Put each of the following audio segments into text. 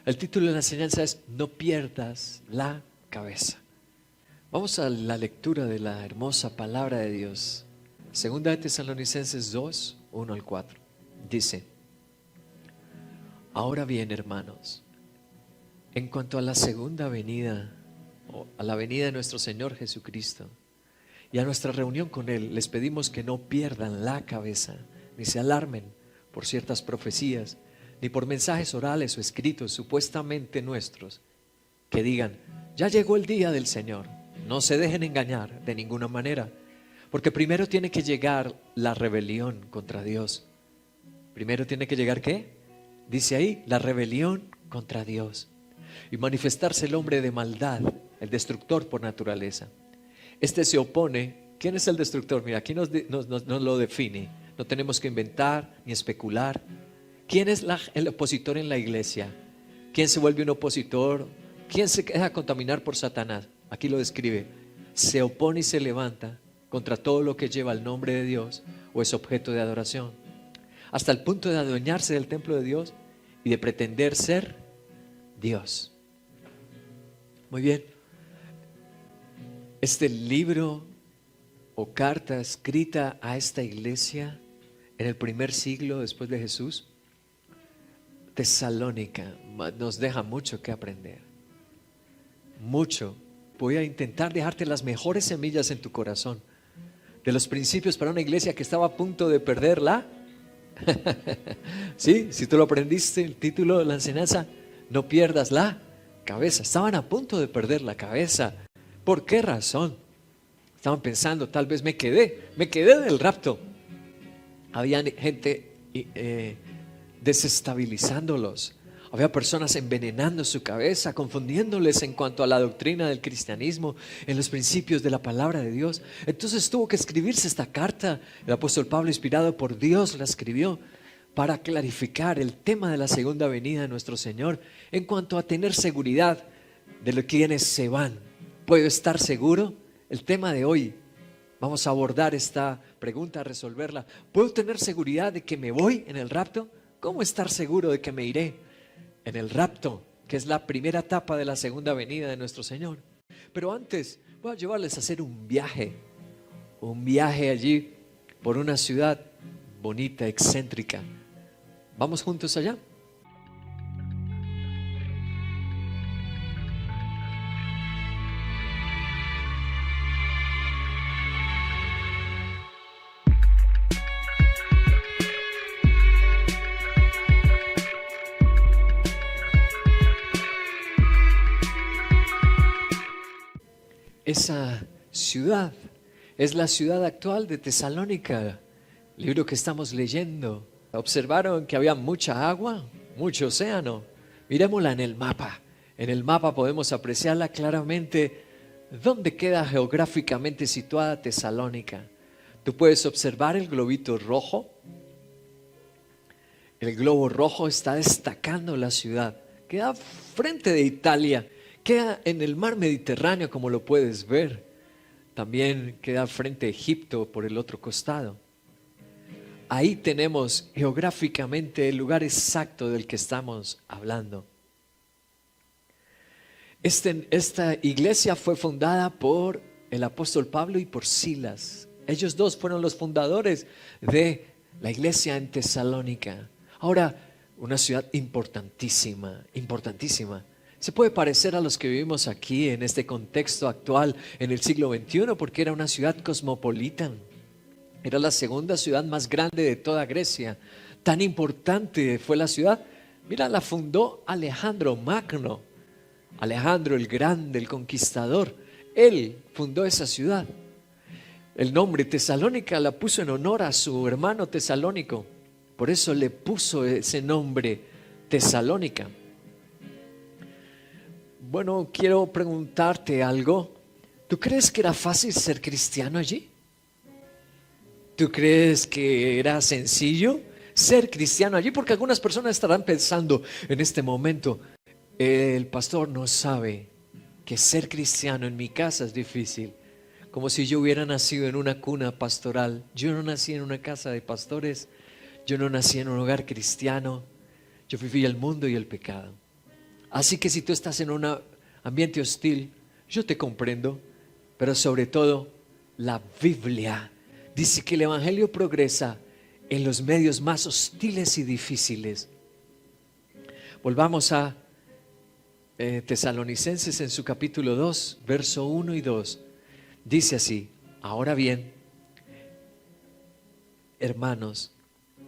El título de la enseñanza es No pierdas la cabeza. Vamos a la lectura de la hermosa palabra de Dios. Segunda de Tesalonicenses 2, 1 al 4. Dice: Ahora bien, hermanos, en cuanto a la segunda venida, o a la venida de nuestro Señor Jesucristo, y a nuestra reunión con Él, les pedimos que no pierdan la cabeza, ni se alarmen por ciertas profecías, ni por mensajes orales o escritos supuestamente nuestros, que digan, ya llegó el día del Señor. No se dejen engañar de ninguna manera, porque primero tiene que llegar la rebelión contra Dios. Primero tiene que llegar, ¿qué? Dice ahí, la rebelión contra Dios, y manifestarse el hombre de maldad, el destructor por naturaleza. Este se opone. ¿Quién es el destructor? Mira, aquí nos lo define. No tenemos que inventar ni especular. ¿Quién es el opositor en la iglesia? ¿Quién se vuelve un opositor? ¿Quién se deja contaminar por Satanás? Aquí lo describe. Se opone y se levanta contra todo lo que lleva el nombre de Dios o es objeto de adoración, hasta el punto de adueñarse del templo de Dios y de pretender ser Dios. Muy bien. Este libro o carta escrita a esta iglesia en el primer siglo después de Jesús, Tesalónica, nos deja mucho que aprender. Mucho. Voy a intentar dejarte las mejores semillas en tu corazón, de los principios para una iglesia que estaba a punto de perderla. ¿Sí? Si tú lo aprendiste, el título de la enseñanza, no pierdas la cabeza. Estaban a punto de perder la cabeza. ¿Por qué razón? Estaban pensando, tal vez me quedé del rapto. Había gente desestabilizándolos. Había personas envenenando su cabeza, confundiéndoles en cuanto a la doctrina del cristianismo, en los principios de la palabra de Dios. Entonces tuvo que escribirse esta carta. El apóstol Pablo, inspirado por Dios, la escribió para clarificar el tema de la segunda venida de nuestro Señor en cuanto a tener seguridad de los quienes se van. ¿Puedo estar seguro? El tema de hoy, vamos a abordar esta pregunta, a resolverla. ¿Puedo tener seguridad de que me voy en el rapto? ¿Cómo estar seguro de que me iré en el rapto, que es la primera etapa de la segunda venida de nuestro Señor? Pero antes voy a llevarles a hacer un viaje allí por una ciudad bonita, excéntrica. ¿Vamos juntos allá? Esa ciudad es la ciudad actual de Tesalónica, el libro que estamos leyendo. Observaron que había mucha agua, mucho océano. Miremosla en el mapa. En el mapa podemos apreciarla claramente dónde queda geográficamente situada Tesalónica. Tú puedes observar el globito rojo. El globo rojo está destacando la ciudad. Queda frente de Italia. Queda en el mar Mediterráneo, como lo puedes ver. También queda frente a Egipto por el otro costado. Ahí tenemos geográficamente el lugar exacto del que estamos hablando. Esta iglesia fue fundada por el apóstol Pablo y por Silas. Ellos dos fueron los fundadores de la iglesia en Tesalónica. Ahora, una ciudad importantísima, importantísima. Se puede parecer a los que vivimos aquí en este contexto actual en el siglo XXI, porque era una ciudad cosmopolita. Era la segunda ciudad más grande de toda Grecia. Tan importante fue la ciudad. Mira, la fundó Alejandro Magno. Alejandro el Grande, el Conquistador. Él fundó esa ciudad. El nombre Tesalónica la puso en honor a su hermano Tesalónico. Por eso le puso ese nombre, Tesalónica. Bueno, quiero preguntarte algo. ¿Tú crees que era fácil ser cristiano allí? ¿Tú crees que era sencillo ser cristiano allí? Porque algunas personas estarán pensando en este momento, el pastor no sabe que ser cristiano en mi casa es difícil. Como si yo hubiera nacido en una cuna pastoral. Yo no nací en una casa de pastores. Yo no nací en un hogar cristiano. Yo viví el mundo y el pecado. Así que si tú estás en un ambiente hostil, yo te comprendo, pero sobre todo la Biblia dice que el Evangelio progresa en los medios más hostiles y difíciles. Volvamos a Tesalonicenses en su capítulo 2, verso 1 y 2. Dice así: ahora bien, hermanos,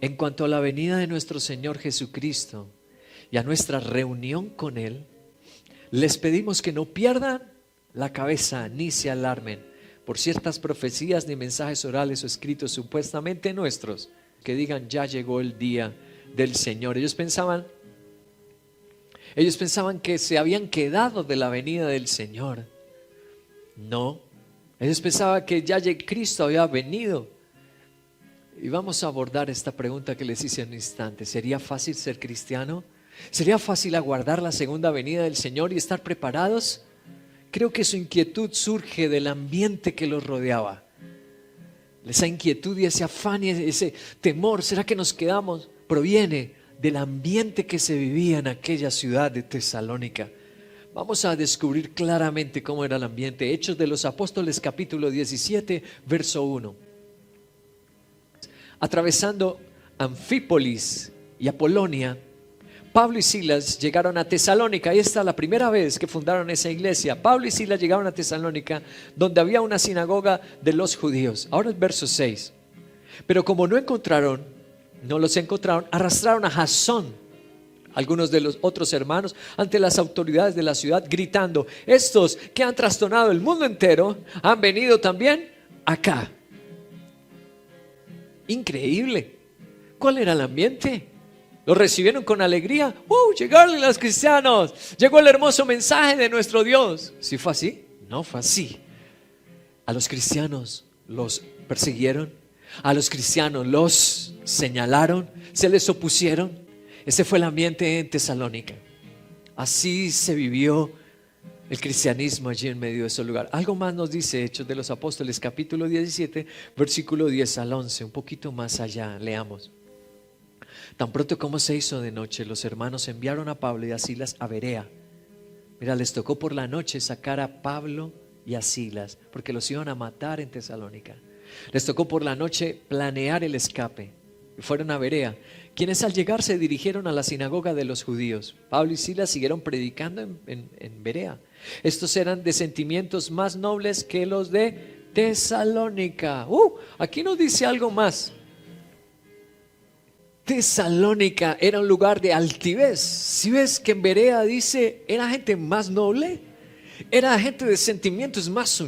en cuanto a la venida de nuestro Señor Jesucristo y a nuestra reunión con Él, les pedimos que no pierdan la cabeza ni se alarmen por ciertas profecías ni mensajes orales o escritos supuestamente nuestros, que digan ya llegó el día del Señor. Ellos pensaban que se habían quedado de la venida del Señor. No, ellos pensaban que ya Cristo había venido. Y vamos a abordar esta pregunta que les hice en un instante. ¿Sería fácil ser cristiano? ¿Sería fácil aguardar la segunda venida del Señor y estar preparados? Creo que su inquietud surge del ambiente que los rodeaba. Esa inquietud y ese afán y ese temor, ¿será que nos quedamos? Proviene del ambiente que se vivía en aquella ciudad de Tesalónica. Vamos a descubrir claramente cómo era el ambiente. Hechos de los Apóstoles, capítulo 17, verso 1. Atravesando Anfípolis y Apolonia, Pablo y Silas llegaron a Tesalónica. Y esta es la primera vez que fundaron esa iglesia. Pablo y Silas llegaron a Tesalónica, donde había una sinagoga de los judíos. Ahora el verso 6. Pero como no los encontraron, arrastraron a Jasón, algunos de los otros hermanos, ante las autoridades de la ciudad, gritando: estos que han trastornado el mundo entero han venido también acá. Increíble. ¿Cuál era el ambiente? Los recibieron con alegría. Llegaron los cristianos, llegó el hermoso mensaje de nuestro Dios. ¿Sí fue así? No fue así. A los cristianos los persiguieron, a los cristianos los señalaron, se les opusieron. Ese fue el ambiente en Tesalónica. Así se vivió el cristianismo allí en medio de ese lugar. Algo más nos dice Hechos de los Apóstoles, capítulo 17, versículo 10 al 11. Un poquito más allá, leamos. Tan pronto como se hizo de noche, los hermanos enviaron a Pablo y a Silas a Berea. Mira, les tocó por la noche sacar a Pablo y a Silas, porque los iban a matar en Tesalónica. Les tocó por la noche planear el escape. Y fueron a Berea, quienes al llegar se dirigieron a la sinagoga de los judíos. Pablo y Silas siguieron predicando en Berea. Estos eran de sentimientos más nobles que los de Tesalónica. Aquí nos dice algo más. Tesalónica era un lugar de altivez. Si ves que en Berea dice, era gente más noble, era gente de sentimientos más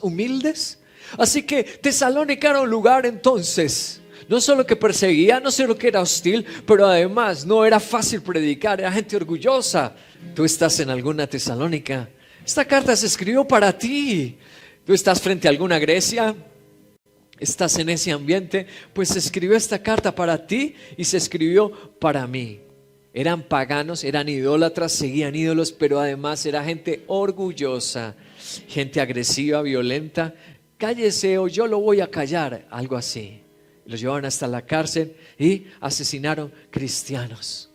humildes. Así que Tesalónica era un lugar entonces, no solo que perseguía, no solo que era hostil, pero además no era fácil predicar, era gente orgullosa. Tú estás en alguna Tesalónica. Esta carta se escribió para ti. Tú estás frente a alguna Grecia, estás en ese ambiente, pues se escribió esta carta para ti y se escribió para mí. Eran paganos, eran idólatras, seguían ídolos, pero además era gente orgullosa, gente agresiva, violenta. Cállese o yo lo voy a callar, algo así. Los llevaron hasta la cárcel y asesinaron cristianos.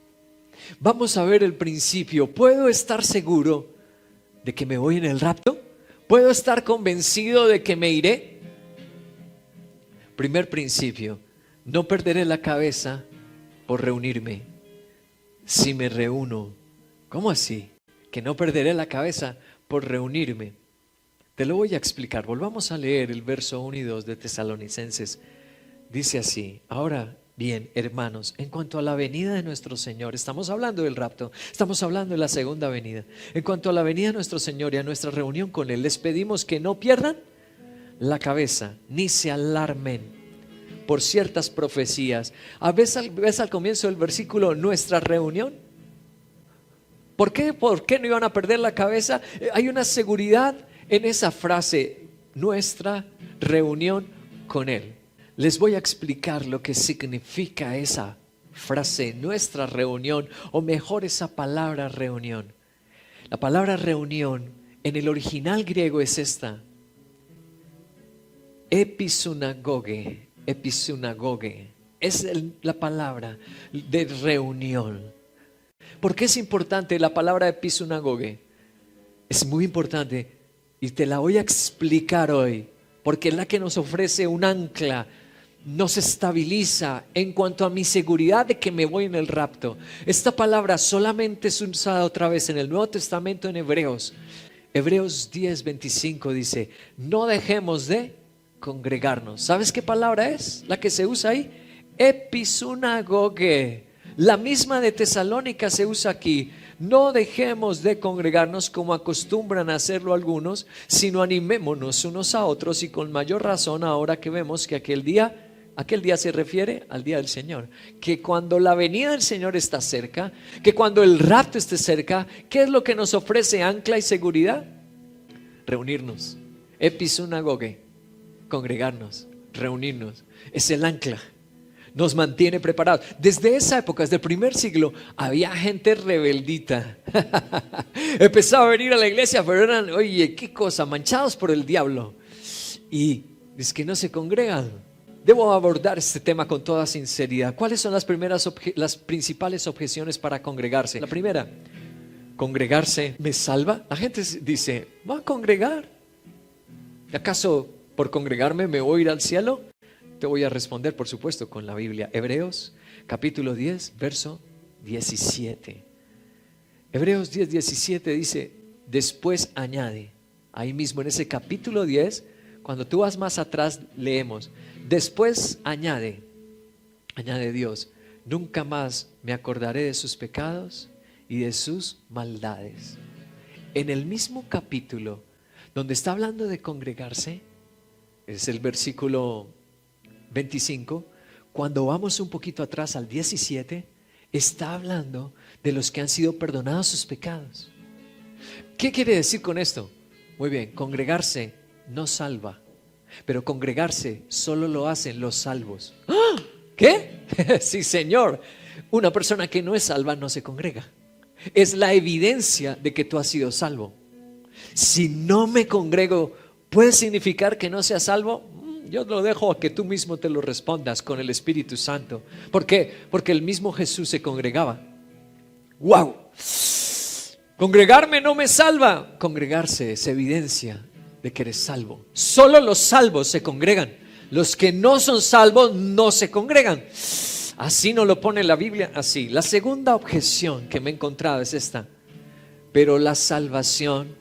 Vamos a ver el principio. ¿Puedo estar seguro de que me voy en el rapto? ¿Puedo estar convencido de que me iré? Primer principio: no perderé la cabeza por reunirme. Si me reúno, ¿cómo así? Que no perderé la cabeza por reunirme. Te lo voy a explicar. Volvamos a leer el verso 1 y 2 de Tesalonicenses. Dice así: ahora bien, hermanos, en cuanto a la venida de nuestro Señor, estamos hablando del rapto, estamos hablando de la segunda venida. En cuanto a la venida de nuestro Señor y a nuestra reunión con Él, les pedimos que no pierdan la cabeza, ni se alarmen por ciertas profecías. ¿Ves al comienzo del versículo nuestra reunión? ¿Por qué no iban a perder la cabeza? Hay una seguridad en esa frase, nuestra reunión con Él. Les voy a explicar lo que significa esa frase, nuestra reunión, o mejor esa palabra reunión. La palabra reunión en el original griego es esta: episunagoge. Es la palabra de reunión. ¿Por qué es importante la palabra episinagoge? Es muy importante y te la voy a explicar hoy, porque es la que nos ofrece un ancla, nos estabiliza en cuanto a mi seguridad de que me voy en el rapto. Esta palabra solamente es usada otra vez en el Nuevo Testamento en Hebreos. Hebreos 10:25 dice, no dejemos de congregarnos. ¿Sabes qué palabra es la que se usa ahí? Episinagoge. La misma de Tesalónica se usa aquí. No dejemos de congregarnos como acostumbran a hacerlo algunos, sino animémonos unos a otros, y con mayor razón ahora que vemos que aquel día se refiere al día del Señor. Que cuando la venida del Señor está cerca, que cuando el rapto esté cerca, ¿qué es lo que nos ofrece ancla y seguridad? Reunirnos. Episinagoge, congregarnos, reunirnos. Es el ancla. Nos mantiene preparados. Desde esa época, desde el primer siglo, había gente rebeldita. Empezaba a venir a la iglesia, pero eran, oye, qué cosa, manchados por el diablo. Y es que no se congregan. Debo abordar este tema con toda sinceridad. ¿Cuáles son las principales objeciones para congregarse? La primera, ¿congregarse me salva? La gente dice, ¿va a congregar? ¿Acaso por congregarme me voy a ir al cielo? Te voy a responder, por supuesto, con la Biblia. Hebreos capítulo 10, verso 17. Hebreos 10, 17 dice, después añade, ahí mismo en ese capítulo 10, cuando tú vas más atrás, leemos, después añade Dios, nunca más me acordaré de sus pecados y de sus maldades. En el mismo capítulo, donde está hablando de congregarse, es el versículo 25, cuando vamos un poquito atrás al 17, está hablando de los que han sido perdonados sus pecados. ¿Qué quiere decir con esto? Muy bien, congregarse no salva, pero congregarse solo lo hacen los salvos. ¡Ah! ¿Qué? Sí, señor. Una persona que no es salva no se congrega. Es la evidencia de que tú has sido salvo. Si no me congrego, ¿puede significar que no sea salvo? Yo lo dejo a que tú mismo te lo respondas con el Espíritu Santo. ¿Por qué? Porque el mismo Jesús se congregaba. ¡Wow! Congregarme no me salva. Congregarse es evidencia de que eres salvo. Solo los salvos se congregan. Los que no son salvos no se congregan. Así nos lo pone la Biblia, así. La segunda objeción que me he encontrado es esta. Pero la salvación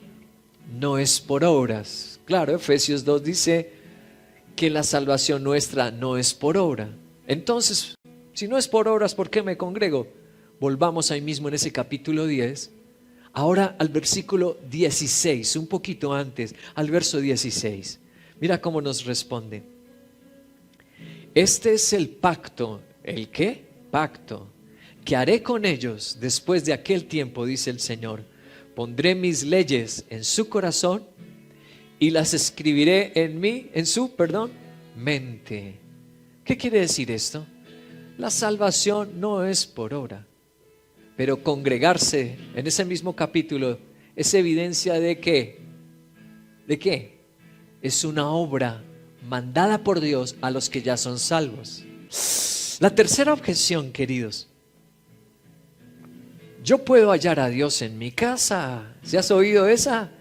no es por obras. Claro, Efesios 2 dice que la salvación nuestra no es por obra. Entonces, si no es por obras, ¿por qué me congrego? Volvamos ahí mismo en ese capítulo 10. Ahora al versículo 16, un poquito antes, al verso 16. Mira cómo nos responde. Este es el pacto. ¿El qué? Pacto. Que haré con ellos después de aquel tiempo, dice el Señor. Pondré mis leyes en su corazón y las escribiré en su mente. ¿Qué quiere decir esto? La salvación no es por obra, pero congregarse en ese mismo capítulo es evidencia de que, ¿de qué? Es una obra mandada por Dios a los que ya son salvos. La tercera objeción, queridos, yo puedo hallar a Dios en mi casa. ¿Se has oído esa?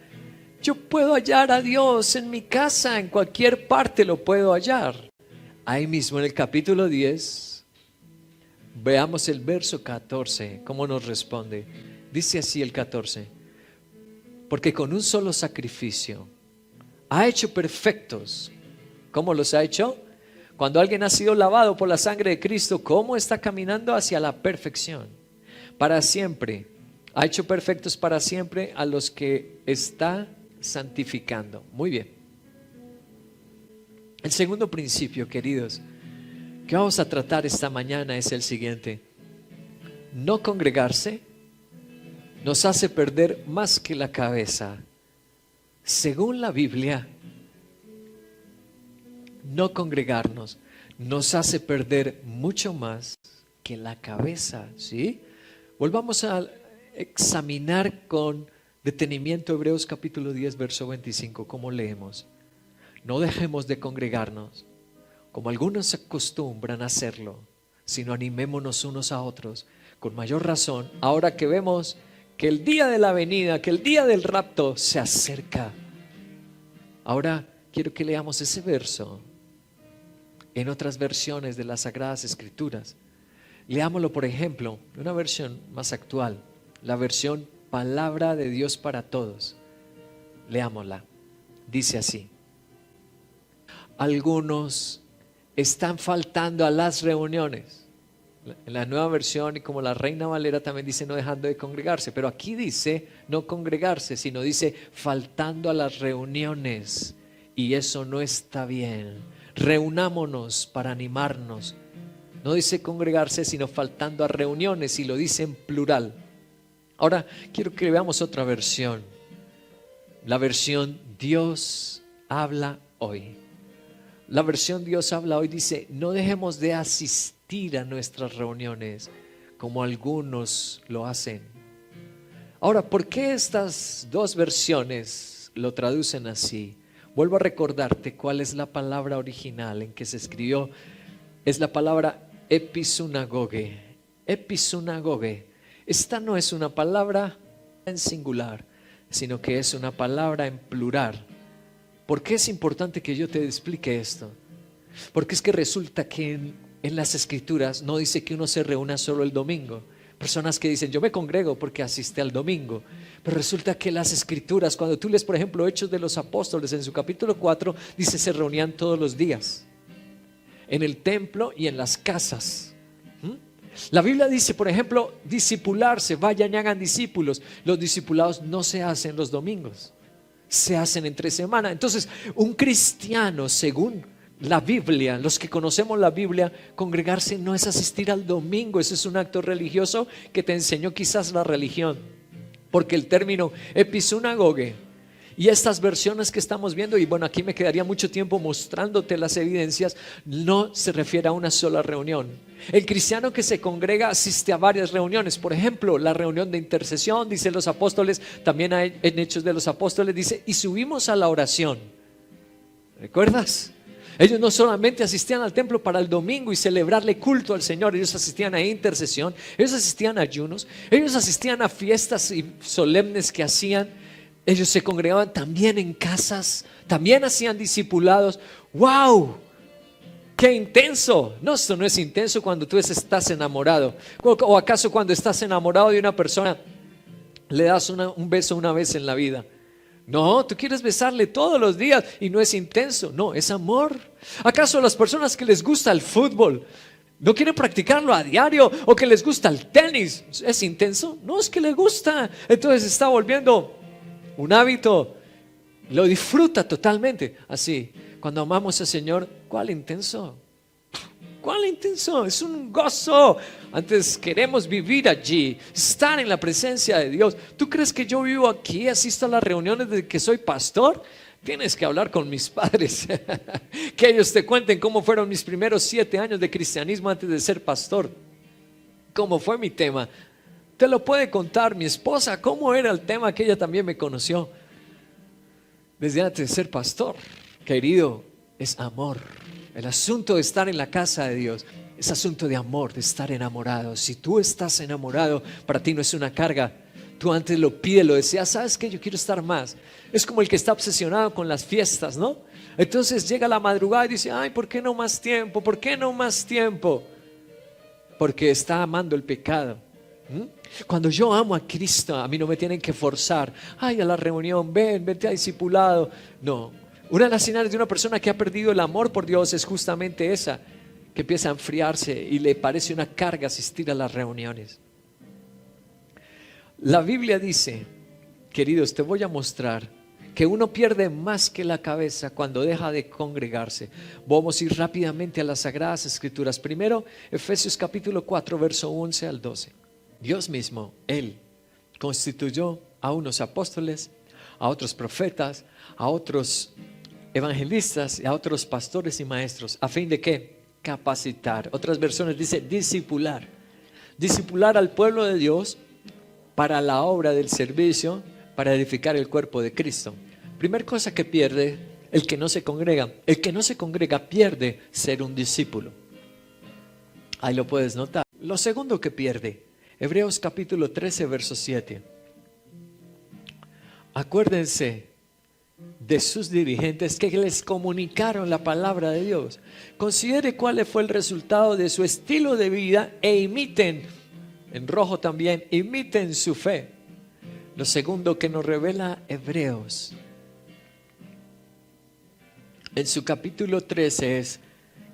Yo puedo hallar a Dios en mi casa, en cualquier parte lo puedo hallar. Ahí mismo en el capítulo 10, veamos el verso 14, cómo nos responde. Dice así el 14, porque con un solo sacrificio ha hecho perfectos. ¿Cómo los ha hecho? Cuando alguien ha sido lavado por la sangre de Cristo, ¿cómo está caminando hacia la perfección? Para siempre. Ha hecho perfectos para siempre a los que está santificando. Muy bien. El segundo principio, queridos, que vamos a tratar esta mañana es el siguiente. No congregarse nos hace perder más que la cabeza. Según la Biblia, no congregarnos nos hace perder mucho más que la cabeza, ¿sí? Volvamos a examinar con detenimiento Hebreos capítulo 10, verso 25, ¿cómo leemos? No dejemos de congregarnos, como algunos se acostumbran a hacerlo, sino animémonos unos a otros, Con mayor razón, ahora que vemos que el día de la venida, que el día del rapto se acerca. Ahora quiero que leamos ese verso en otras versiones de las Sagradas Escrituras. Leámoslo, por ejemplo, en una versión más actual, la versión Palabra de Dios para Todos. Leámosla. Dice así: algunos están faltando a las reuniones. En la Nueva Versión, y como la Reina Valera también dice no dejando de congregarse, pero aquí dice no congregarse, sino dice faltando a las reuniones, y eso no está bien. Reunámonos para animarnos. No dice congregarse, sino faltando a reuniones, y lo dice en plural. Ahora quiero que veamos otra versión, la versión Dios habla hoy. La versión Dios habla hoy dice: no dejemos de asistir a nuestras reuniones como algunos lo hacen. Ahora, ¿por qué estas dos versiones lo traducen así? Vuelvo a recordarte cuál es la palabra original en que se escribió. Es la palabra episunagoge. Episunagoge. Esta no es una palabra en singular, sino que es una palabra en plural. ¿Por qué es importante que yo te explique esto? Porque es que resulta que en las Escrituras no dice que uno se reúna solo el domingo. Personas que dicen: yo me congrego porque asiste al domingo. Pero resulta que las Escrituras, cuando tú lees, por ejemplo, Hechos de los Apóstoles, en su capítulo 4, dice se reunían todos los días, en el templo y en las casas. La Biblia dice, por ejemplo, discipularse, vayan y hagan discípulos. Los discipulados no se hacen los domingos, se hacen entre semana. Entonces, un cristiano, según la Biblia, los que conocemos la Biblia, congregarse no es asistir al domingo. Ese es un acto religioso que te enseñó quizás la religión, porque el término episunagoge y estas versiones que estamos viendo, y bueno, aquí me quedaría mucho tiempo mostrándote las evidencias, no se refiere a una sola reunión. El cristiano que se congrega asiste a varias reuniones. Por ejemplo, la reunión de intercesión, dice los apóstoles, también hay en Hechos de los Apóstoles, dice: y subimos a la oración. ¿Recuerdas? Ellos no solamente asistían al templo para el domingo y celebrarle culto al Señor, ellos asistían a intercesión, ellos asistían a ayunos, ellos asistían a fiestas y solemnes que hacían. Ellos se congregaban también en casas, también hacían discipulados. ¡Wow! ¡Qué intenso! No, esto no es intenso cuando tú estás enamorado. ¿O acaso cuando estás enamorado de una persona le das un beso una vez en la vida? No, tú quieres besarle todos los días y no es intenso, no, es amor. ¿Acaso las personas que les gusta el fútbol no quieren practicarlo a diario? ¿O que les gusta el tenis? ¿Es intenso? No, es que le gusta. Entonces se está volviendo un hábito, lo disfruta totalmente. Así, cuando amamos al Señor, ¿cuál intenso? ¿Cuál intenso? Es un gozo. Antes queremos vivir allí, estar en la presencia de Dios. ¿Tú crees que yo vivo aquí, asisto a las reuniones desde que soy pastor? Tienes que hablar con mis padres, que ellos te cuenten cómo fueron mis primeros 7 años de cristianismo antes de ser pastor. ¿Cómo fue mi tema? Te lo puede contar mi esposa, cómo era el tema que ella también me conoció desde antes de ser pastor. Querido, es amor. El asunto de estar en la casa de Dios es asunto de amor, de estar enamorado. Si tú estás enamorado, para ti no es una carga. Tú antes lo pides, lo deseas. ¿Sabes qué? Yo quiero estar más. Es como el que está obsesionado con las fiestas, ¿no? Entonces llega la madrugada y dice: ay, ¿por qué no más tiempo? ¿Por qué no más tiempo? Porque está amando el pecado. Cuando yo amo a Cristo, a mí no me tienen que forzar. Ay, a la reunión, vete a discipulado. No, una de las señales de una persona que ha perdido el amor por Dios es justamente esa, que empieza a enfriarse y le parece una carga asistir a las reuniones. La Biblia dice, queridos, te voy a mostrar que uno pierde más que la cabeza cuando deja de congregarse. Vamos a ir rápidamente a las Sagradas Escrituras. Primero, Efesios capítulo 4, verso 11 al 12. Dios mismo, Él constituyó a unos apóstoles, a otros profetas, a otros evangelistas y a otros pastores y maestros. ¿A fin de qué? Capacitar. Otras versiones dice discipular. Discipular al pueblo de Dios para la obra del servicio, para edificar el cuerpo de Cristo. Primer cosa que pierde el que no se congrega. El que no se congrega pierde ser un discípulo. Ahí lo puedes notar. Lo segundo que pierde Hebreos capítulo 13, verso 7. Acuérdense de sus dirigentes que les comunicaron la palabra de Dios. Considere cuál fue el resultado de su estilo de vida e imiten, en rojo también, imiten su fe. Lo segundo que nos revela Hebreos en su capítulo 13 es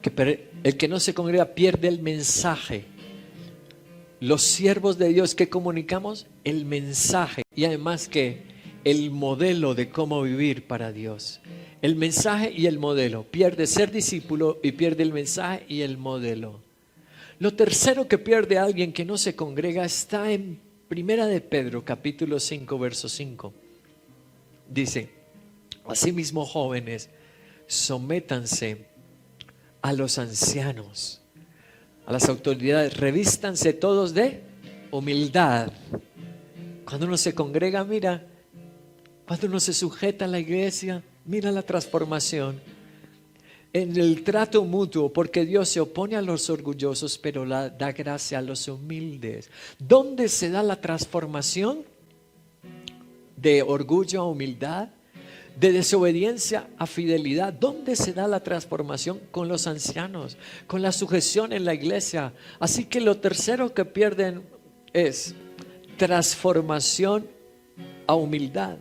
que el que no se congrega pierde el mensaje. Los siervos de Dios que comunicamos el mensaje y además que el modelo de cómo vivir para Dios. El mensaje y el modelo. Pierde ser discípulo y pierde el mensaje y el modelo. Lo tercero que pierde alguien que no se congrega está en Primera de Pedro, capítulo 5, verso 5. Dice: asimismo, jóvenes, sométanse a los ancianos, a las autoridades, revístanse todos de humildad. Cuando uno se congrega, mira, cuando uno se sujeta a la iglesia, mira la transformación. En el trato mutuo, porque Dios se opone a los orgullosos, pero da gracia a los humildes. ¿Dónde se da la transformación? De orgullo a humildad, de desobediencia a fidelidad. ¿Dónde se da la transformación? Con los ancianos, con la sujeción en la iglesia. Así que lo tercero que pierden es transformación a humildad.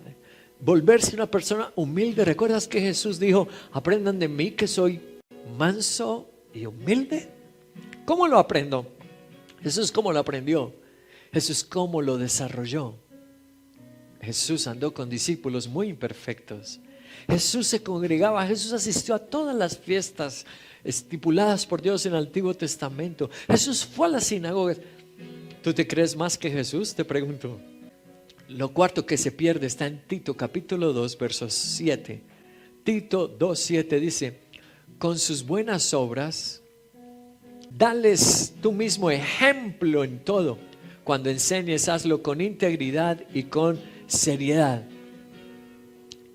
Volverse una persona humilde. ¿Recuerdas que Jesús dijo: aprendan de mí que soy manso y humilde? ¿Cómo lo aprendo? Jesús, ¿cómo lo aprendió? Jesús, ¿cómo lo desarrolló? Jesús andó con discípulos muy imperfectos. Jesús se congregaba, Jesús asistió a todas las fiestas estipuladas por Dios en el Antiguo Testamento. Jesús fue a las sinagogas. ¿Tú te crees más que Jesús? Te pregunto. Lo cuarto que se pierde está en Tito capítulo 2, verso 7. Tito 2, 7 dice: con sus buenas obras, dales tú mismo ejemplo en todo. Cuando enseñes, hazlo con integridad y con seriedad.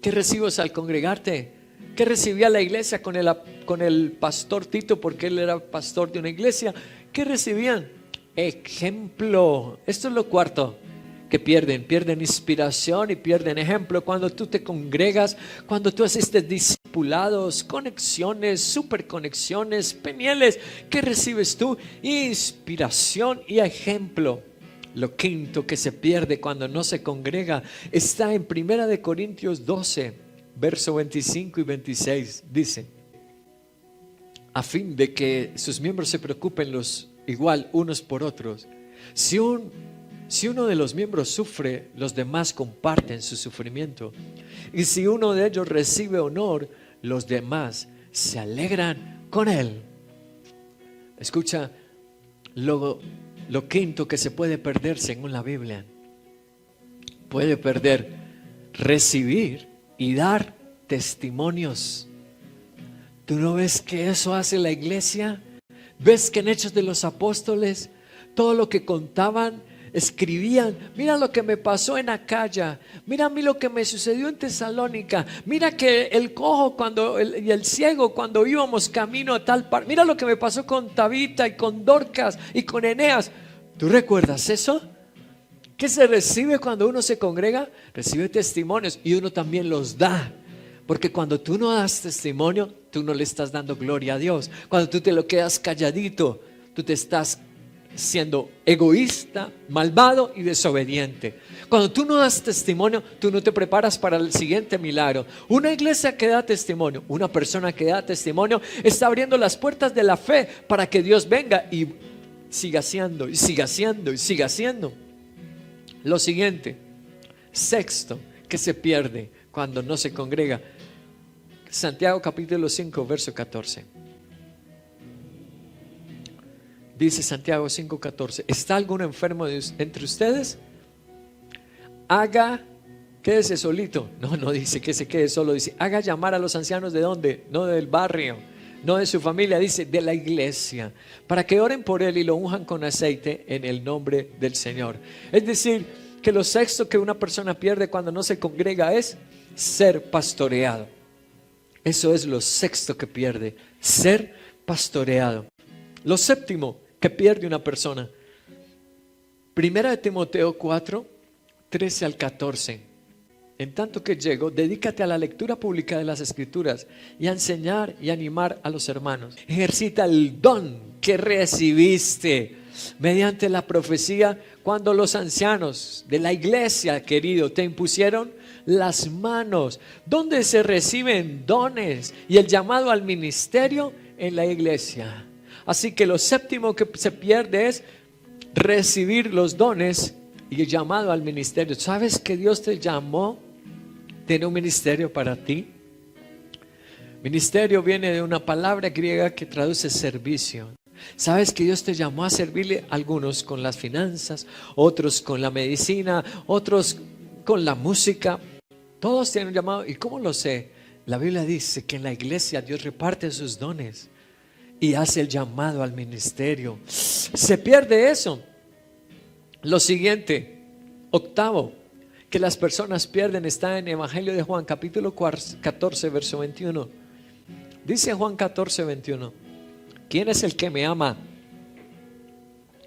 ¿Qué recibes al congregarte? ¿Qué recibía la iglesia con el pastor Tito? Porque él era pastor de una iglesia. ¿Qué recibían? Ejemplo. Esto es lo cuarto que pierden inspiración y pierden ejemplo. Cuando tú te congregas, cuando tú asistes discipulados, conexiones, superconexiones, penieles, ¿qué recibes tú? Inspiración y ejemplo. Lo quinto que se pierde cuando no se congrega está en 1 Corintios 12, verso 25 y 26. Dice: a fin de que sus miembros se preocupen igual unos por otros. Si uno de los miembros sufre, los demás comparten su sufrimiento. Y si uno de ellos recibe honor, los demás se alegran con él. Escucha lo quinto que se puede perder según la Biblia. Puede perder recibir y dar testimonios. ¿Tú no ves que eso hace la iglesia? ¿Ves que en Hechos de los Apóstoles todo lo que contaban, escribían? Mira lo que me pasó en Acaya, mira a mí lo que me sucedió en Tesalónica, mira que el cojo y el ciego cuando íbamos camino a tal parte, mira lo que me pasó con Tabita y con Dorcas y con Eneas. ¿Tú recuerdas eso? ¿Qué se recibe cuando uno se congrega? Recibe testimonios y uno también los da. Porque cuando tú no das testimonio, tú no le estás dando gloria a Dios. Cuando tú te lo quedas calladito, tú te estás siendo egoísta, malvado y desobediente. Cuando tú no das testimonio, tú no te preparas para el siguiente milagro. Una iglesia que da testimonio, una persona que da testimonio, está abriendo las puertas de la fe para que Dios venga y siga haciendo, y siga haciendo, y siga haciendo. Lo siguiente, sexto, que se pierde cuando no se congrega. Santiago capítulo 5, verso 14. Dice Santiago 5:14: ¿está alguno enfermo entre ustedes? Quédese solito. No dice que se quede solo, dice haga llamar a los ancianos. ¿De dónde? No del barrio, no de su familia, dice de la iglesia, para que oren por él y lo unjan con aceite en el nombre del Señor. Es decir, que lo sexto que una persona pierde cuando no se congrega es ser pastoreado. Eso es lo sexto que pierde, ser pastoreado. Lo séptimo que pierde una persona Primera de Timoteo 4, 13 al 14. En tanto que llego, dedícate a la lectura pública de las Escrituras y a enseñar y animar a los hermanos. Ejercita el don que recibiste mediante la profecía cuando los ancianos de la iglesia, querido, te impusieron las manos. ¿Dónde se reciben dones y el llamado al ministerio? En la iglesia. Así que lo séptimo que se pierde es recibir los dones y el llamado al ministerio. ¿Sabes que Dios te llamó? ¿Tiene un ministerio para ti? Ministerio viene de una palabra griega que traduce servicio. ¿Sabes que Dios te llamó a servirle? Algunos con las finanzas, otros con la medicina, otros con la música. Todos tienen un llamado. ¿Y cómo lo sé? La Biblia dice que en la iglesia Dios reparte sus dones y hace el llamado al ministerio. Se pierde eso. Lo siguiente, octavo, que las personas pierden, está en Evangelio de Juan, capítulo 14, verso 21. Dice Juan 14, 21: ¿quién es el que me ama?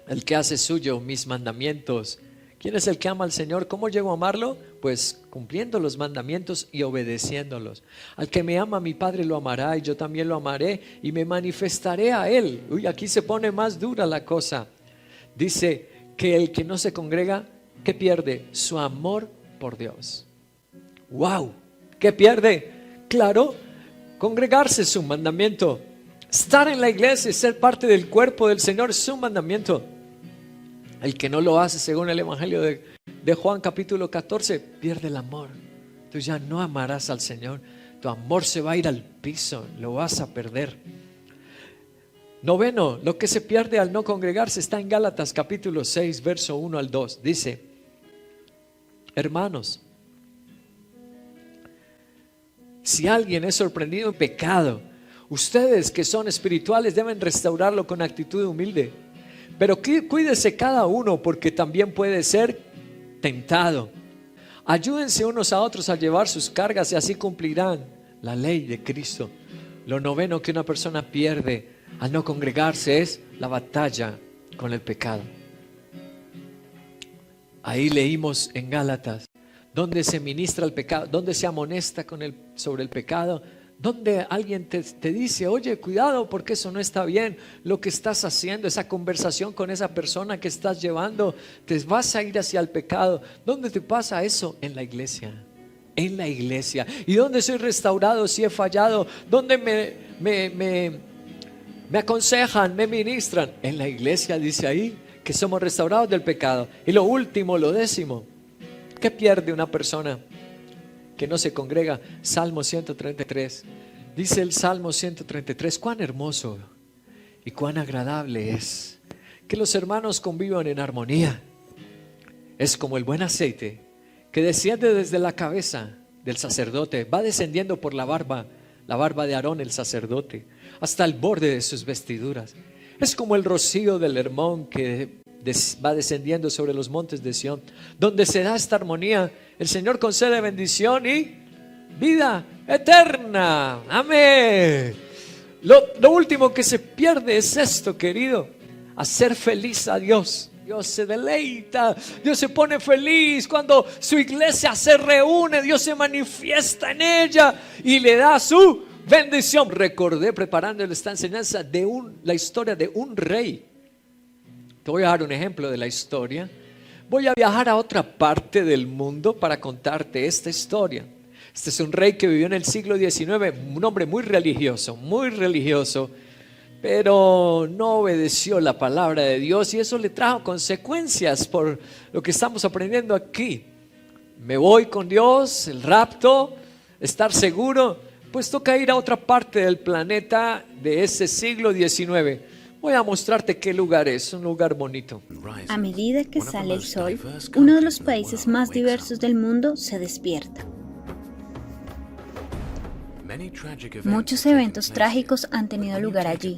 El que hace suyo mis mandamientos. ¿Quién es el que ama al Señor? ¿Cómo llego a amarlo? Pues cumpliendo los mandamientos y obedeciéndolos. Al que me ama, mi Padre lo amará, y yo también lo amaré y me manifestaré a él. Uy, aquí se pone más dura la cosa. Dice que el que no se congrega, ¿qué pierde? Su amor por Dios. ¡Wow! ¿Qué pierde? Claro, congregarse es un mandamiento. Estar en la iglesia y ser parte del cuerpo del Señor es un mandamiento. El que no lo hace, según el Evangelio de Juan capítulo 14, pierde el amor. Tú ya no amarás al Señor. Tu amor se va a ir al piso, lo vas a perder. Noveno, lo que se pierde al no congregarse está en Gálatas capítulo 6, verso 1 al 2. Dice: hermanos, si alguien es sorprendido en pecado, ustedes que son espirituales deben restaurarlo con actitud humilde. Pero cuídese cada uno, porque también puede ser tentado. Ayúdense unos a otros a llevar sus cargas y así cumplirán la ley de Cristo. Lo noveno que una persona pierde al no congregarse es la batalla con el pecado. Ahí leímos en Gálatas donde se ministra el pecado, donde se amonesta sobre el pecado, donde alguien te dice: oye, cuidado, porque eso no está bien, lo que estás haciendo, esa conversación con esa persona que estás llevando, te vas a ir hacia el pecado. ¿Dónde te pasa eso? En la iglesia. En la iglesia. ¿Y dónde soy restaurado si he fallado? ¿Dónde me aconsejan, me ministran? En la iglesia, dice ahí, que somos restaurados del pecado. Y lo último, lo décimo, ¿qué pierde una persona que no se congrega? Salmo 133. Dice el Salmo 133: cuán hermoso y cuán agradable es que los hermanos convivan en armonía. Es como el buen aceite que desciende desde la cabeza del sacerdote, va descendiendo por la barba de Aarón el sacerdote, hasta el borde de sus vestiduras. Es como el rocío del Hermón que va descendiendo sobre los montes de Sión. Donde se da esta armonía, el Señor concede bendición y vida eterna. Amén. Lo último que se pierde es esto, querido: hacer feliz a Dios. Dios se deleita, Dios se pone feliz cuando su iglesia se reúne. Dios se manifiesta en ella y le da su bendición. Recordé, preparándole esta enseñanza, la historia de un rey. Te voy a dar un ejemplo de la historia. Voy a viajar a otra parte del mundo para contarte esta historia. Este es un rey que vivió en el siglo XIX, un hombre muy religioso, pero no obedeció la palabra de Dios, y eso le trajo consecuencias por lo que estamos aprendiendo aquí. Me voy con Dios, el rapto, estar seguro. Pues toca ir a otra parte del planeta de ese siglo XIX. Voy a mostrarte qué lugar es, un lugar bonito. A medida que sale el sol, uno de los países más diversos del mundo se despierta. Muchos eventos trágicos han tenido lugar allí,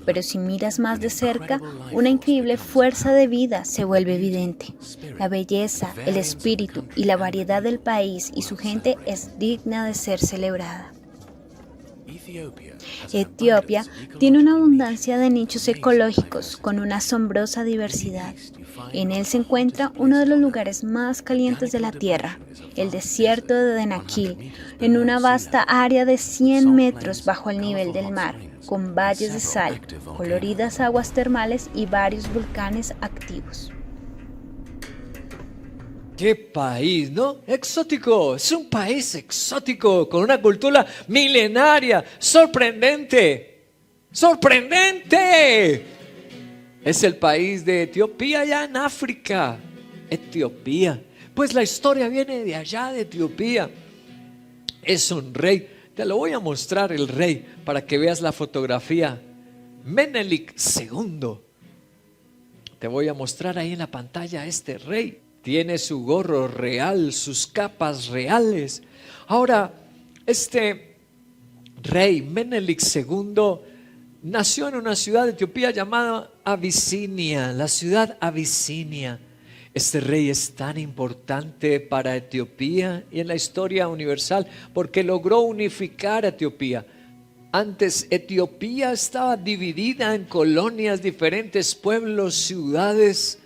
pero si miras más de cerca, una increíble fuerza de vida se vuelve evidente. La belleza, el espíritu y la variedad del país y su gente es digna de ser celebrada. Etiopía tiene una abundancia de nichos ecológicos con una asombrosa diversidad. En él se encuentra uno de los lugares más calientes de la Tierra, el desierto de Denakil, en una vasta área de 100 metros bajo el nivel del mar, con valles de sal, coloridas aguas termales y varios volcanes activos. ¡Qué país!, ¿no? Exótico, es un país exótico, con una cultura milenaria, sorprendente, ¡sorprendente! Es el país de Etiopía, allá en África. Etiopía, pues la historia viene de allá de Etiopía. Es un rey, te lo voy a mostrar el rey para que veas la fotografía. Menelik II. Te voy a mostrar ahí en la pantalla a este rey. Tiene su gorro real, sus capas reales. Ahora, este rey Menelik II nació en una ciudad de Etiopía llamada Abisinia, la ciudad Abisinia. Este rey es tan importante para Etiopía y en la historia universal porque logró unificar a Etiopía. Antes Etiopía estaba dividida en colonias, diferentes pueblos, ciudades.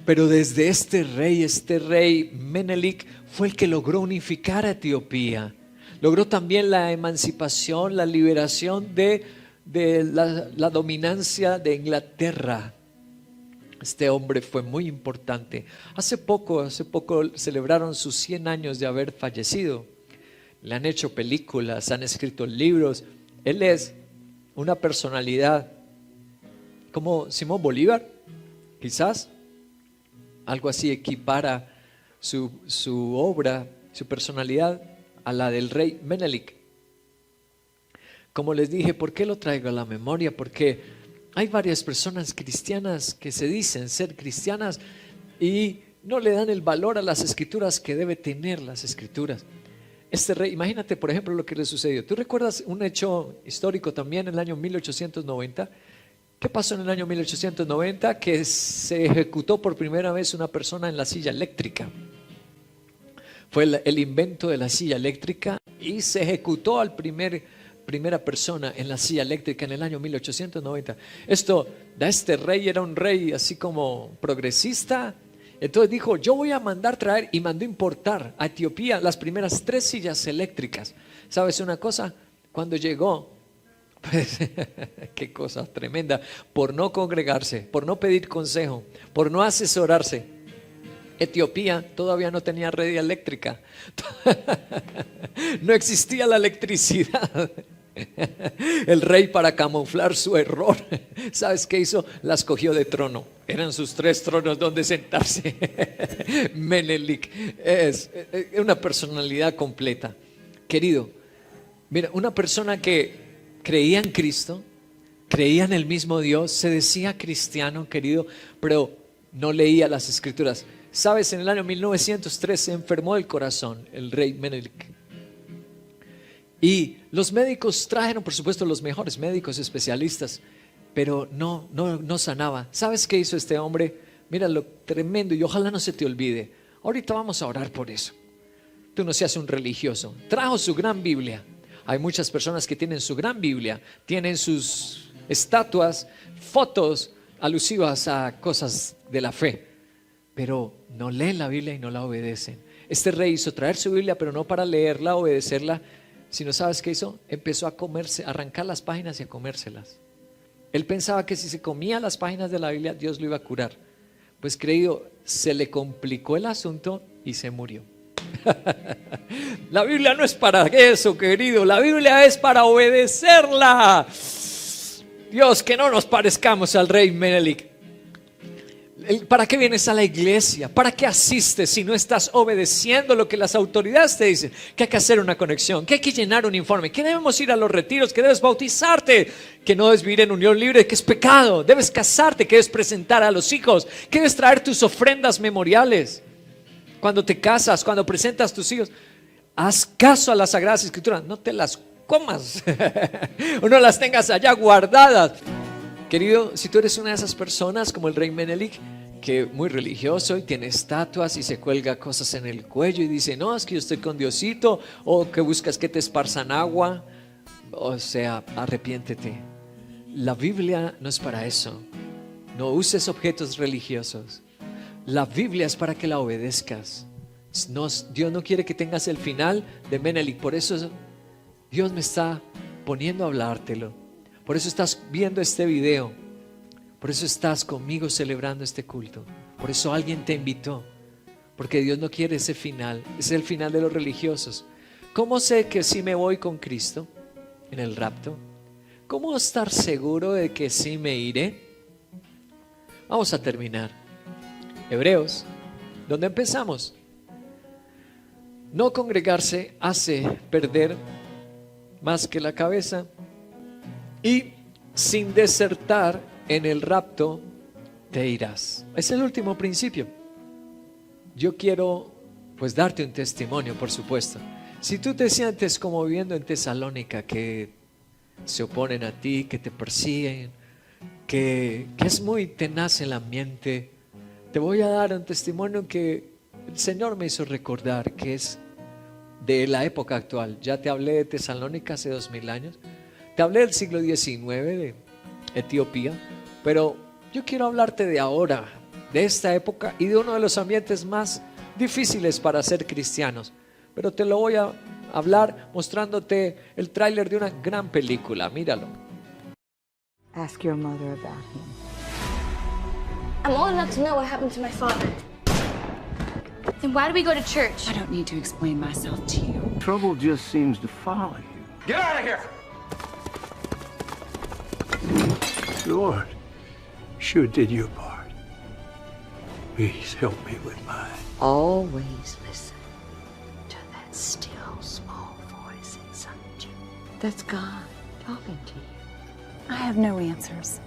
Pero desde este rey Menelik fue el que logró unificar a Etiopía. Logró también la emancipación, la liberación de la dominancia de Inglaterra. Este hombre fue muy importante. Hace poco celebraron sus 100 años de haber fallecido. Le han hecho películas, han escrito libros. Él es una personalidad como Simón Bolívar, quizás. Algo así equipara su obra, su personalidad a la del rey Menelik. Como les dije, ¿por qué lo traigo a la memoria? Porque hay varias personas cristianas que se dicen ser cristianas y no le dan el valor a las escrituras que debe tener las escrituras. Este rey, imagínate por ejemplo lo que le sucedió. ¿Tú recuerdas un hecho histórico también en el año 1890? ¿Qué pasó en el año 1890? Que se ejecutó por primera vez una persona en la silla eléctrica. Fue el invento de la silla eléctrica y se ejecutó al primera persona en la silla eléctrica en el año 1890. Este rey era un rey así como progresista. Entonces dijo, yo voy a mandar traer, y mandó importar a Etiopía las primeras 3 sillas eléctricas. ¿Sabes una cosa? Cuando llegó, pues, qué cosa tremenda, por no congregarse, por no pedir consejo, por no asesorarse. Etiopía todavía no tenía red eléctrica, no existía la electricidad. El rey, para camuflar su error, ¿sabes qué hizo? Las cogió de trono. Eran sus 3 tronos donde sentarse. Menelik es una personalidad completa. Querido, mira, una persona que creía en Cristo, creía en el mismo Dios, se decía cristiano, querido, pero no leía las escrituras. ¿Sabes? En el año 1903 se enfermó del corazón el rey Menelik. Y los médicos trajeron, por supuesto, los mejores médicos especialistas, pero no sanaba. ¿Sabes qué hizo este hombre? Mira lo tremendo, y ojalá no se te olvide. Ahorita vamos a orar por eso. Tú no seas un religioso. Trajo su gran Biblia. Hay muchas personas que tienen su gran Biblia, tienen sus estatuas, fotos alusivas a cosas de la fe, pero no leen la Biblia y no la obedecen. Este rey hizo traer su Biblia, pero no para leerla, obedecerla, sino ¿sabes qué hizo? Empezó a comerse, a arrancar las páginas y a comérselas. Él pensaba que si se comía las páginas de la Biblia, Dios lo iba a curar. Pues querido, se le complicó el asunto y se murió. La Biblia no es para eso, querido. La Biblia es para obedecerla. Dios, que no nos parezcamos al rey Menelik. ¿Para qué vienes a la iglesia? ¿Para qué asistes si no estás obedeciendo lo que las autoridades te dicen? Que hay que hacer una conexión, que hay que llenar un informe, que debemos ir a los retiros, que debes bautizarte, que no debes vivir en unión libre, que es pecado, debes casarte, que debes presentar a los hijos, que debes traer tus ofrendas memoriales. Cuando te casas, cuando presentas tus hijos, haz caso a las Sagradas Escrituras, no te las comas o no las tengas allá guardadas. Querido, si tú eres una de esas personas como el rey Menelik, que muy religioso y tiene estatuas y se cuelga cosas en el cuello y dice, no, es que yo estoy con Diosito, o que buscas que te esparzan agua, O sea, arrepiéntete. La Biblia no es para eso. No uses objetos religiosos. La Biblia es para que la obedezcas. Dios no quiere que tengas el final de Menelik. Por eso Dios me está poniendo a hablártelo. Por eso estás viendo este video. Por eso estás conmigo celebrando este culto. Por eso alguien te invitó. Porque Dios no quiere ese final. Es el final de los religiosos. ¿Cómo sé que sí me voy con Cristo en el rapto? ¿Cómo estar seguro de que sí me iré? Vamos a terminar. Hebreos, ¿dónde empezamos? No congregarse hace perder más que la cabeza, y sin desertar en el rapto te irás. Es el último principio. Yo quiero pues darte un testimonio, por supuesto. Si tú te sientes como viviendo en Tesalónica, que se oponen a ti, que te persiguen, que es muy tenaz el ambiente, te voy a dar un testimonio que el Señor me hizo recordar, que es de la época actual. Ya te hablé de Tesalónica hace 2000 años, te hablé del siglo XIX, de Etiopía, pero yo quiero hablarte de ahora, de esta época y de uno de los ambientes más difíciles para ser cristianos. Pero te lo voy a hablar mostrándote el tráiler de una gran película. Míralo. Ask your mother about him. I'm old enough to know what happened to my father. Then why do we go to church? I don't need to explain myself to you. Trouble just seems to follow you. Get out of here! Lord, sure did your part. Please help me with mine. Always listen to that still small voice inside you. That's God talking to you. I have no answers.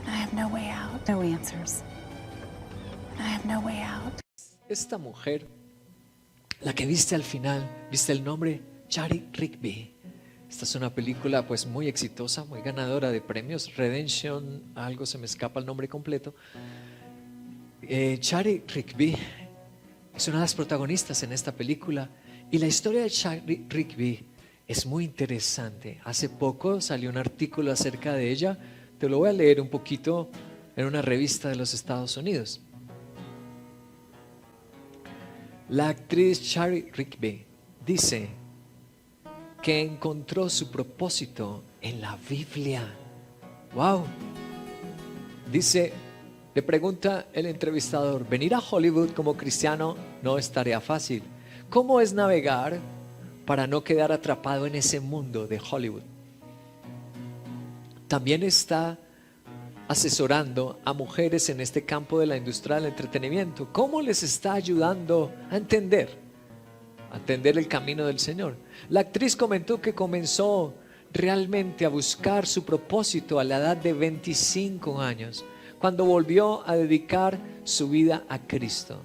And I have no way out. No answers. And I have no way out. Esta mujer, la que viste al final, viste el nombre, Chari Rigby. Esta es una película pues muy exitosa, muy ganadora de premios. Redemption, algo se me escapa el nombre completo. Chari Rigby es una de las protagonistas en esta película, y la historia de Chari Rigby es muy interesante. Hace poco salió un artículo acerca de ella, te lo voy a leer un poquito, en una revista de los Estados Unidos. La actriz Chari Rigby dice que encontró su propósito en la Biblia. ¡Wow! Dice, le pregunta el entrevistador: venir a Hollywood como cristiano no es tarea fácil. ¿Cómo es navegar para no quedar atrapado en ese mundo de Hollywood? También está asesorando a mujeres en este campo de la industria del entretenimiento. ¿Cómo les está ayudando a entender el camino del Señor? La actriz comentó que comenzó realmente a buscar su propósito a la edad de 25 años, cuando volvió a dedicar su vida a Cristo.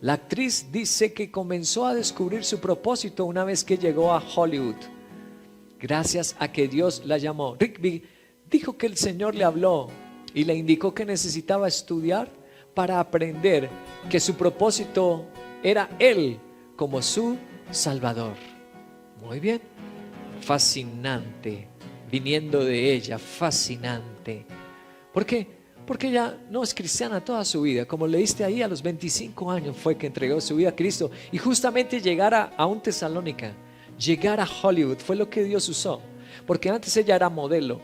La actriz dice que comenzó a descubrir su propósito una vez que llegó a Hollywood, gracias a que Dios la llamó. Rigby dijo que el Señor le habló y le indicó que necesitaba estudiar para aprender que su propósito era Él como su Salvador. Muy bien, fascinante, viniendo de ella, fascinante. ¿Por qué? Porque ella no es cristiana toda su vida. Como leíste ahí, a los 25 años fue que entregó su vida a Cristo. Y justamente llegar a un Tesalónica, llegar a Hollywood, fue lo que Dios usó. Porque antes ella era modelo.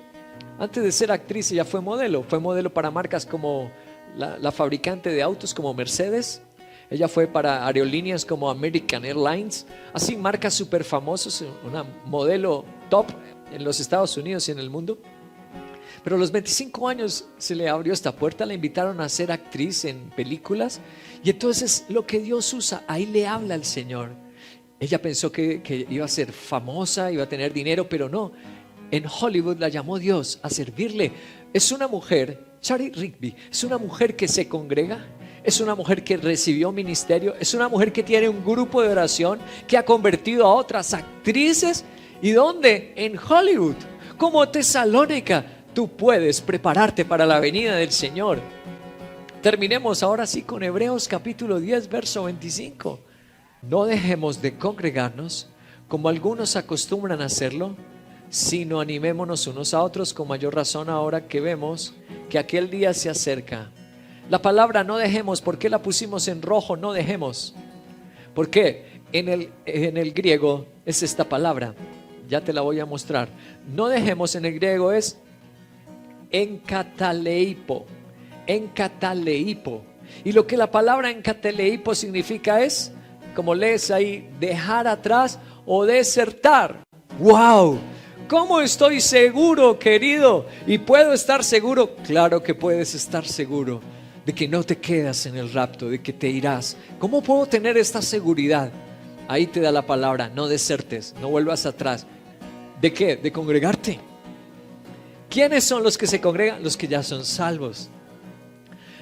Antes de ser actriz ella fue modelo. Fue modelo para marcas como la fabricante de autos como Mercedes. Ella fue para aerolíneas como American Airlines. Así, marcas súper famosas. Una modelo top en los Estados Unidos y en el mundo. Pero a los 25 años se le abrió esta puerta. La invitaron a ser actriz en películas. Y entonces lo que Dios usa, ahí le habla al Señor. Ella pensó que iba a ser famosa, iba a tener dinero, pero no. En Hollywood la llamó Dios a servirle. Es una mujer, Chari Rigby, es una mujer que se congrega, es una mujer que recibió ministerio, es una mujer que tiene un grupo de oración, que ha convertido a otras actrices. ¿Y dónde? En Hollywood. Como Tesalónica, tú puedes prepararte para la venida del Señor. Terminemos ahora sí con Hebreos capítulo 10, verso 25. No dejemos de congregarnos como algunos acostumbran a hacerlo, sino animémonos unos a otros, con mayor razón ahora que vemos que aquel día se acerca. La palabra no dejemos, ¿por qué la pusimos en rojo? No dejemos. ¿Por qué? En el griego es esta palabra, ya te la voy a mostrar. No dejemos en el griego es enkataleipo, enkataleipo. Y lo que la palabra enkataleipo significa es, como lees ahí, dejar atrás o desertar. ¡Wow! ¿Cómo estoy seguro, querido? ¿Y puedo estar seguro? Claro que puedes estar seguro de que no te quedas en el rapto, de que te irás. ¿Cómo puedo tener esta seguridad? Ahí te da la palabra, no desertes, no vuelvas atrás. ¿De qué? De congregarte. ¿Quiénes son los que se congregan? Los que ya son salvos.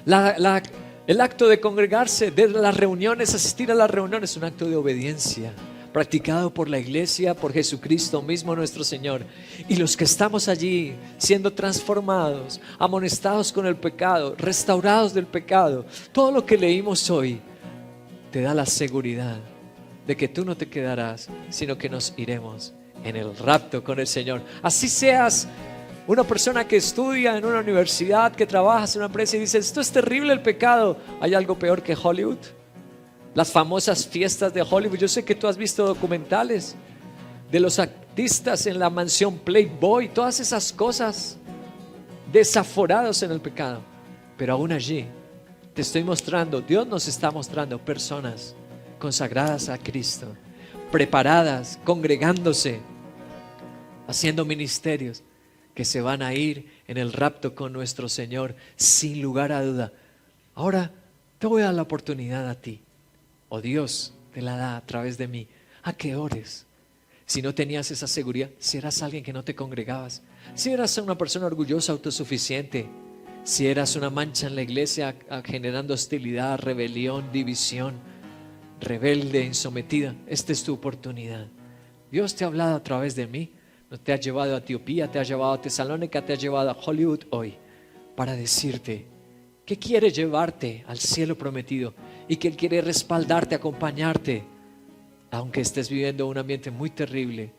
El acto de congregarse, de las reuniones, asistir a las reuniones, es un acto de obediencia, practicado por la iglesia, por Jesucristo mismo nuestro Señor. Y los que estamos allí siendo transformados, amonestados con el pecado, restaurados del pecado, todo lo que leímos hoy te da la seguridad de que tú no te quedarás, sino que nos iremos en el rapto con el Señor. Así seas una persona que estudia en una universidad, que trabajas en una empresa y dices, esto es terrible el pecado. ¿Hay algo peor que Hollywood? Las famosas fiestas de Hollywood. Yo sé que tú has visto documentales de los artistas en la mansión Playboy, todas esas cosas, desaforados en el pecado. Pero aún allí te estoy mostrando, Dios nos está mostrando personas consagradas a Cristo, preparadas, congregándose, haciendo ministerios, que se van a ir en el rapto con nuestro Señor, sin lugar a duda. Ahora te voy a dar la oportunidad a ti, o Dios te la da a través de mí, a que ores. Si no tenías esa seguridad, si eras alguien que no te congregabas, si eras una persona orgullosa, autosuficiente, si eras una mancha en la iglesia generando hostilidad, rebelión, división, rebelde, insometida, esta es tu oportunidad. Dios te ha hablado a través de mí. No te ha llevado a Etiopía, te ha llevado a Tesalónica, te ha llevado a Hollywood hoy para decirte que quiere llevarte al cielo prometido y que Él quiere respaldarte, acompañarte, aunque estés viviendo un ambiente muy terrible.